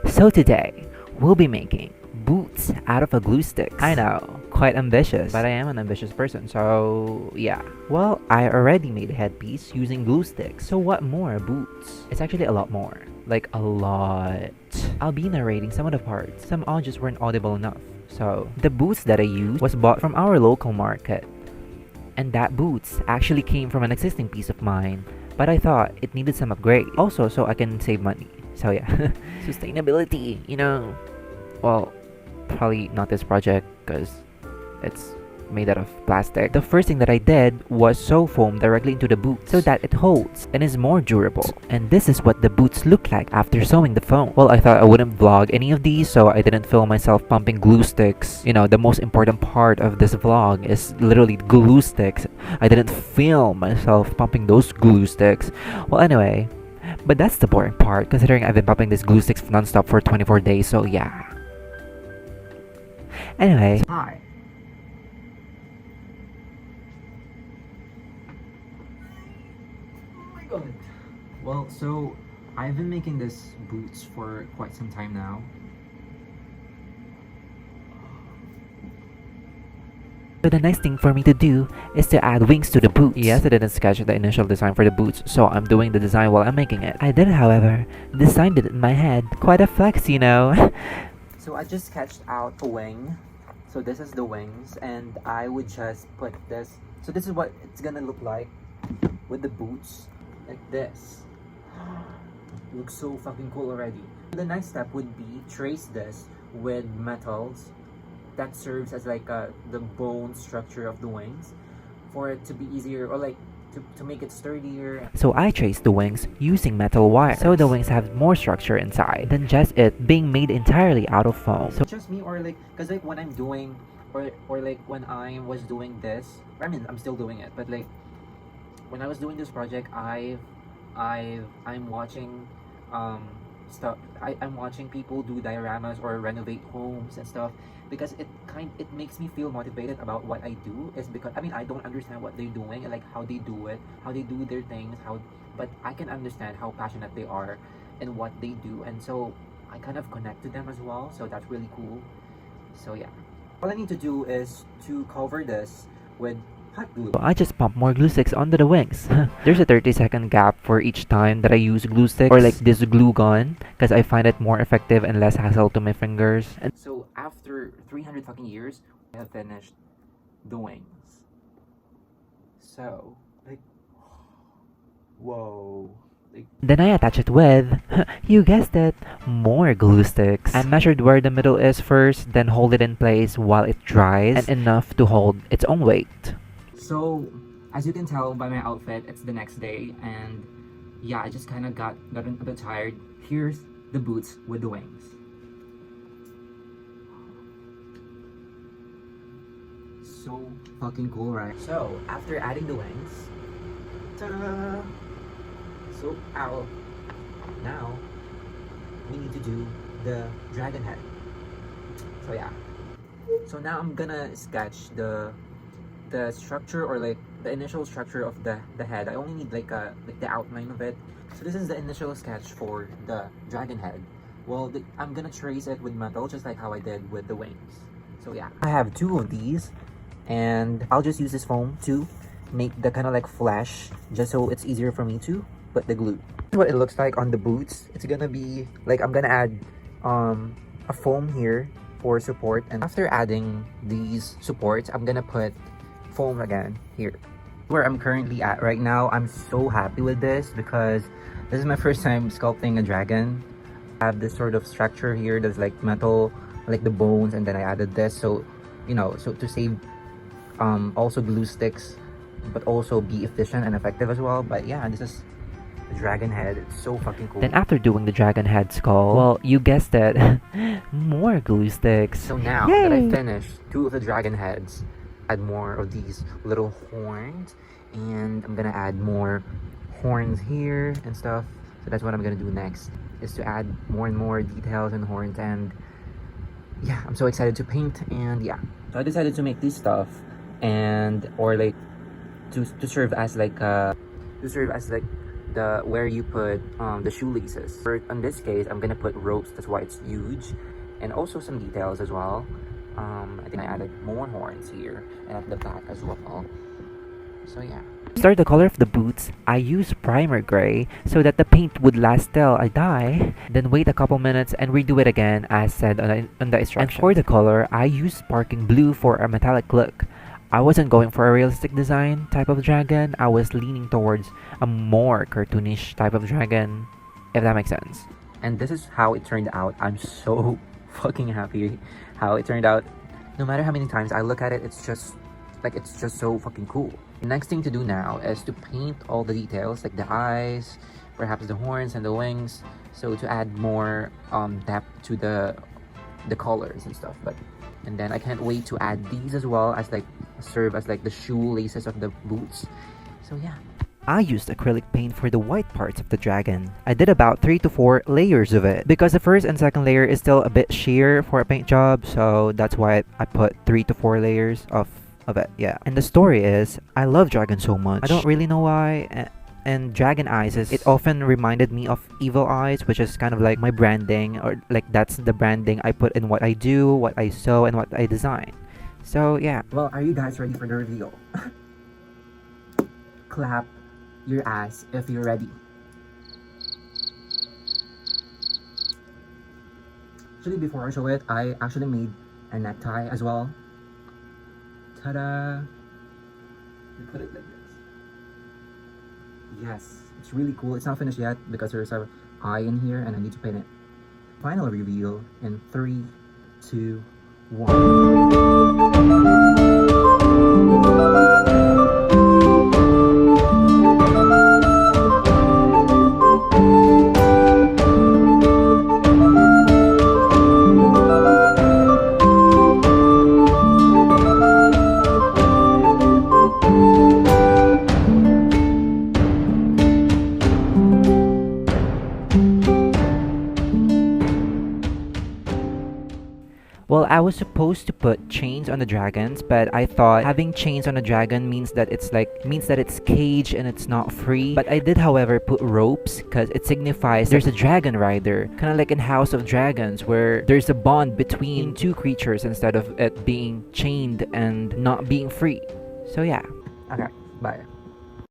So today, we'll be making boots out of a glue stick. I know, quite ambitious, but I am an ambitious person, so yeah. Well, I already made a headpiece using glue sticks, so what more boots? It's actually a lot more. Like a lot. I'll be narrating some of the parts. Some audios weren't audible enough. So, the boots that I used was bought from our local market. And that boots actually came from an existing piece of mine, but I thought it needed some upgrade. Also, so I can save money. So yeah, sustainability, you know. Well, probably not this project because it's made out of plastic. The first thing that I did was sew foam directly into the boot so that it holds and is more durable. And this is what the boots look like after sewing the foam. Well, I thought I wouldn't vlog any of these, so I didn't film myself pumping glue sticks. You know, the most important part of this vlog is literally glue sticks. I didn't film myself pumping those glue sticks. Well, anyway, but that's the boring part considering I've been pumping these glue sticks non-stop for 24 days, so yeah. Anyway. Hi. Well, so I've been making this boots for quite some time now. So the next thing for me to do is to add wings to the boots. Yes, I didn't sketch the initial design for the boots, so I'm doing the design while I'm making it. I did, however, designed it in my head. Quite a flex, you know. So I just sketched out a wing. So this is the wings, and I would just put this. So this is what it's gonna look like with the boots, like this. Looks so fucking cool already. The next step would be trace this with metals that serves as like the bone structure of the wings for it to be easier, or like to make it sturdier. So I traced the wings using metal wire, so the wings have more structure inside than just it being made entirely out of foam. So just me, or like, cause like when I'm doing, or like when I was doing this, I mean I'm still doing it, but like when I was doing this project, I'm watching stuff. I'm watching people do dioramas or renovate homes and stuff, because it makes me feel motivated about what I do. Is because I mean I don't understand what they're doing and like how they do it, how they do their things, but I can understand how passionate they are in what they do, and so I kind of connect to them as well. So that's really cool. So yeah, all I need to do is to cover this with hot glue. I just pump more glue sticks onto the wings. There's a 30-second gap for each time that I use glue sticks or like this glue gun, because I find it more effective and less hassle to my fingers. And so after 300 fucking years, I have finished the wings. So like, whoa. Then I attach it with, you guessed it, more glue sticks. I measured where the middle is first, then hold it in place while it dries, and enough to hold its own weight. So, as you can tell by my outfit, it's the next day, and yeah, I just kind of gotten a bit tired. Here's the boots with the wings. So fucking cool, right? So, after adding the wings, ta-da! So, now, we need to do the dragon head. So yeah. So now I'm gonna sketch the structure, or like the initial structure of the head. I only need like the outline of it. So this is the initial sketch for the dragon head. Well, I'm gonna trace it with metal just like how I did with the wings. So yeah, I have two of these, and I'll just use this foam to make the kind of like flesh, just so it's easier for me to put the glue. This is what it looks like on the boots. It's gonna be like, I'm gonna add a foam here for support, and after adding these supports, I'm gonna put foam again here. Where I'm currently at right now, I'm so happy with this because this is my first time sculpting a dragon. I have this sort of structure here that's like metal, like the bones, and then I added this, so you know, so to save also glue sticks, but also be efficient and effective as well. But yeah, this is the dragon head. It's so fucking cool. Then after doing the dragon head skull, well, you guessed it, more glue sticks. So now that I finished two of the dragon heads, add more of these little horns, and I'm gonna add more horns here and stuff. So that's what I'm gonna do next, is to add more and more details and horns. And yeah, I'm so excited to paint. And yeah, so I decided to make this stuff, and or like to serve as like the where you put the shoelaces. In this case, I'm gonna put ropes. That's why it's huge, and also some details as well. I think I added more horns here and at the back as well. So yeah. To start the color of the boots, I use primer gray so that the paint would last till I die. Then wait a couple minutes and redo it again as said on the instructions. And for the color, I use sparkling blue for a metallic look. I wasn't going for a realistic design type of dragon. I was leaning towards a more cartoonish type of dragon, if that makes sense. And this is how it turned out. I'm so fucking happy how it turned out. No matter how many times I look at it, it's just so fucking cool. The next thing to do now is to paint all the details, like the eyes, perhaps the horns and the wings, so to add more depth to the colors and stuff. And then I can't wait to add these as well as serve as the shoelaces of the boots. So yeah. I used acrylic paint for the white parts of the dragon. I did about 3 to 4 layers of it because the first and second layer is still a bit sheer for a paint job, so that's why I put 3 to 4 layers of it, yeah. And the story is, I love dragons so much. I don't really know why, and dragon eyes it often reminded me of evil eyes, which is kind of like my branding, or that's the branding I put in what I do, what I sew, and what I design. So yeah. Well, are you guys ready for the reveal? Clap your ass if you're ready. Actually, before I show it, I actually made a necktie as well. Ta-da! You put it like this. Yes, it's really cool. It's not finished yet because there's an eye in here and I need to paint it. Final reveal in 3, 2, 1. Well, I was supposed to put chains on the dragons, but I thought having chains on a dragon means that it's caged and it's not free. But I did, however, put ropes because it signifies there's a dragon rider, kind of like in House of Dragons, where there's a bond between two creatures instead of it being chained and not being free. So yeah. Okay, bye.